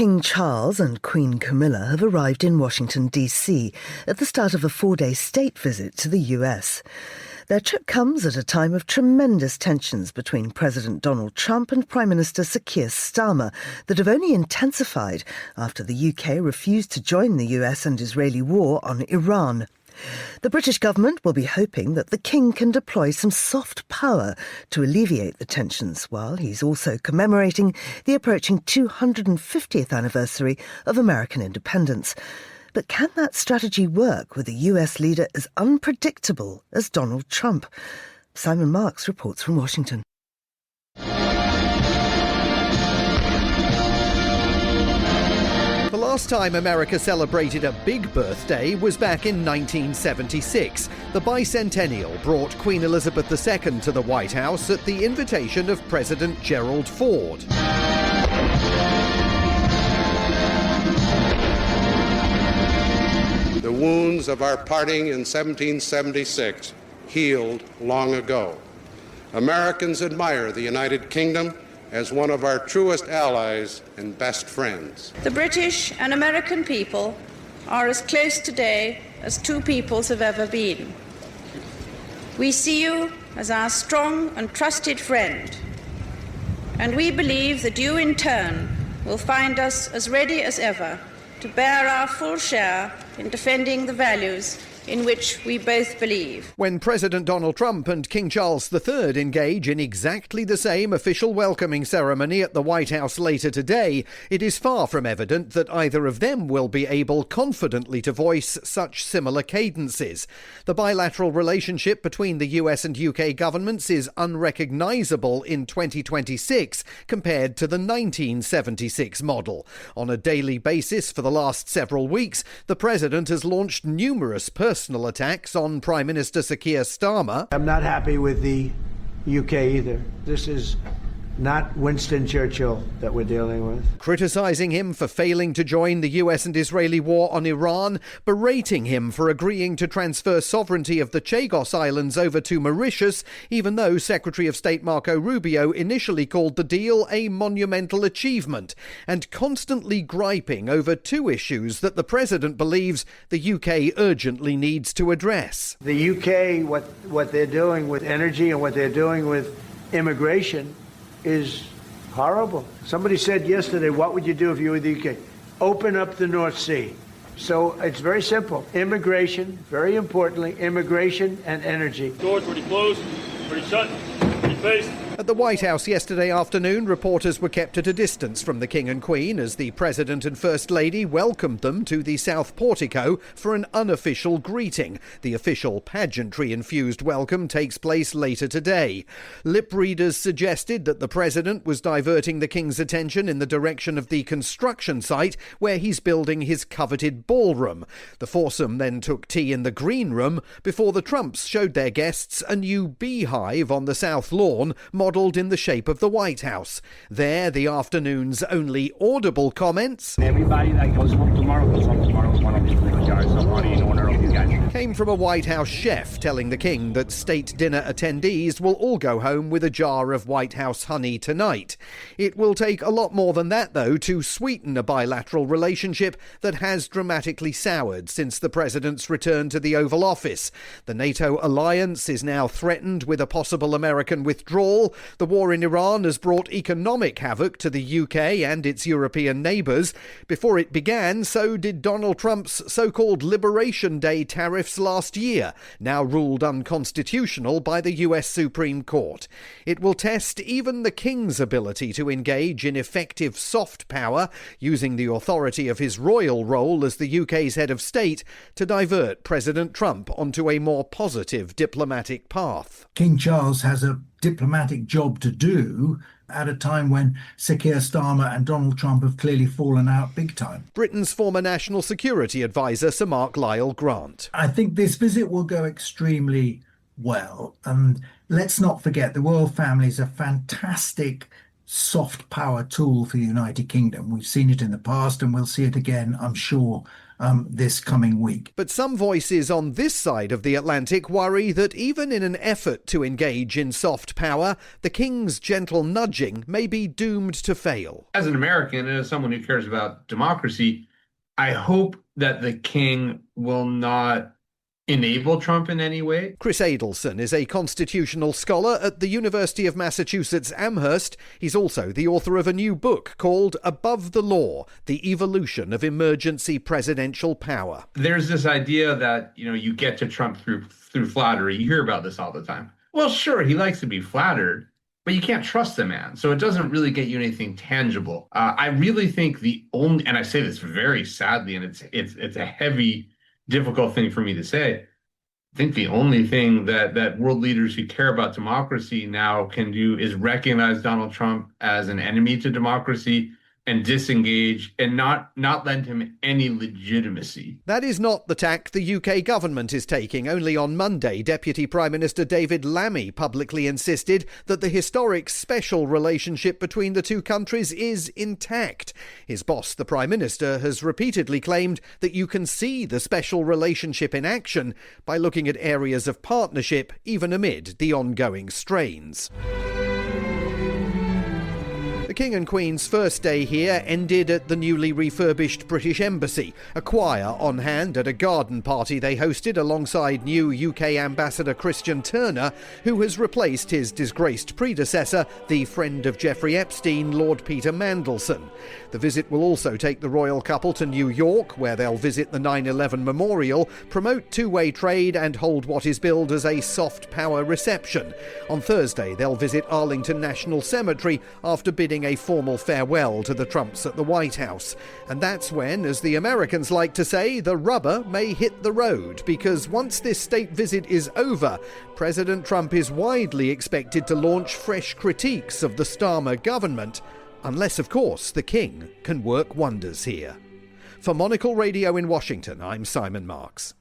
King Charles and Queen Camilla have arrived in Washington, D.C. at the start of a 4-day state visit to the US. Their trip comes at a time of tremendous tensions between President Donald Trump and Prime Minister Keir Starmer that have only intensified after the UK refused to join the US and Israeli war on Iran. The British government will be hoping that the King can deploy some soft power to alleviate the tensions, while he's also commemorating the approaching 250th anniversary of American independence. But can that strategy work with a US leader as unpredictable as Donald Trump? Simon Marks reports from Washington. The last time America celebrated a big birthday was back in 1976. The bicentennial brought Queen Elizabeth II to the White House at the invitation of President Gerald Ford. The wounds of our parting in 1776 healed long ago. Americans admire the United Kingdom as one of our truest allies and best friends. The British and American people are as close today as two peoples have ever been. We see you as our strong and trusted friend, and we believe that you in turn will find us as ready as ever to bear our full share in defending the values in which we both believe. When President Donald Trump and King Charles III engage in exactly the same official welcoming ceremony at the White House later today, it is far from evident that either of them will be able confidently to voice such similar cadences. The bilateral relationship between the US and UK governments is unrecognisable in 2026 compared to the 1976 model. On a daily basis for the last several weeks, the President has launched numerous personal attacks on Prime Minister Keir Starmer. I'm not happy with the UK either. This is not Winston Churchill that we're dealing with. Criticising him for failing to join the US and Israeli war on Iran, berating him for agreeing to transfer sovereignty of the Chagos Islands over to Mauritius, even though Secretary of State Marco Rubio initially called the deal a monumental achievement, and constantly griping over two issues that the President believes the UK urgently needs to address. The UK, what they're doing with energy and what they're doing with immigration is horrible. Somebody said yesterday, what would you do if you were the UK? Open up the North Sea. So it's very simple. Immigration, very importantly, immigration and energy. Doors pretty closed, pretty shut, pretty faced. At the White House yesterday afternoon, reporters were kept at a distance from the King and Queen as the President and First Lady welcomed them to the South Portico for an unofficial greeting. The official pageantry-infused welcome takes place later today. Lip readers suggested that the President was diverting the King's attention in the direction of the construction site where he's building his coveted ballroom. The foursome then took tea in the Green Room before the Trumps showed their guests a new beehive on the South Lawn, modelled in the shape of the White House. There, the afternoon's only audible comments Everybody that goes home tomorrow goes home tomorrow with one of these little jars of honey in honor of you guys. came from a White House chef telling the King that state dinner attendees will all go home with a jar of White House honey tonight. It will take a lot more than that, though, to sweeten a bilateral relationship that has dramatically soured since the President's return to the Oval Office. The NATO alliance is now threatened with a possible American withdrawal. The war in Iran has brought economic havoc to the UK and its European neighbours. Before it began, so did Donald Trump's so-called Liberation Day tariffs last year, now ruled unconstitutional by the US Supreme Court. It will test even the King's ability to engage in effective soft power, using the authority of his royal role as the UK's head of state to divert President Trump onto a more positive diplomatic path. King Charles has a diplomatic job to do at a time when Keir Starmer and Donald Trump have clearly fallen out big time. Britain's former National Security Advisor, Sir Mark Lyall-Grant. I think this visit will go extremely well. And let's not forget, the royal family is a fantastic soft power tool for the United Kingdom. We've seen it in the past and we'll see it again, I'm sure, this coming week. But some voices on this side of the Atlantic worry that even in an effort to engage in soft power, the King's gentle nudging may be doomed to fail. As an American and as someone who cares about democracy, I hope that the King will not enable Trump in any way. Chris Adelson is a constitutional scholar at the University of Massachusetts Amherst. He's also the author of a new book called Above the Law: The Evolution of Emergency Presidential Power. There's this idea that, you get to Trump through flattery. You hear about this all the time. Well, sure, he likes to be flattered, but you can't trust the man. So it doesn't really get you anything tangible. I really think and I say this very sadly, and it's a heavy, difficult thing for me to say. I think the only thing that world leaders who care about democracy now can do is recognize Donald Trump as an enemy to democracy and disengage and not lend him any legitimacy. That is not the tack the UK government is taking. Only on Monday, Deputy Prime Minister David Lammy publicly insisted that the historic special relationship between the two countries is intact. His boss, the Prime Minister, has repeatedly claimed that you can see the special relationship in action by looking at areas of partnership, even amid the ongoing strains. The King and Queen's first day here ended at the newly refurbished British Embassy, a choir on hand at a garden party they hosted alongside new UK Ambassador Christian Turner, who has replaced his disgraced predecessor, the friend of Jeffrey Epstein, Lord Peter Mandelson. The visit will also take the royal couple to New York, where they'll visit the 9/11 memorial, promote two-way trade and hold what is billed as a soft power reception. On Thursday, they'll visit Arlington National Cemetery after bidding a formal farewell to the Trumps at the White House. And that's when, as the Americans like to say, the rubber may hit the road, because once this state visit is over, President Trump is widely expected to launch fresh critiques of the Starmer government, unless, of course, the King can work wonders here. For Monocle Radio in Washington, I'm Simon Marks.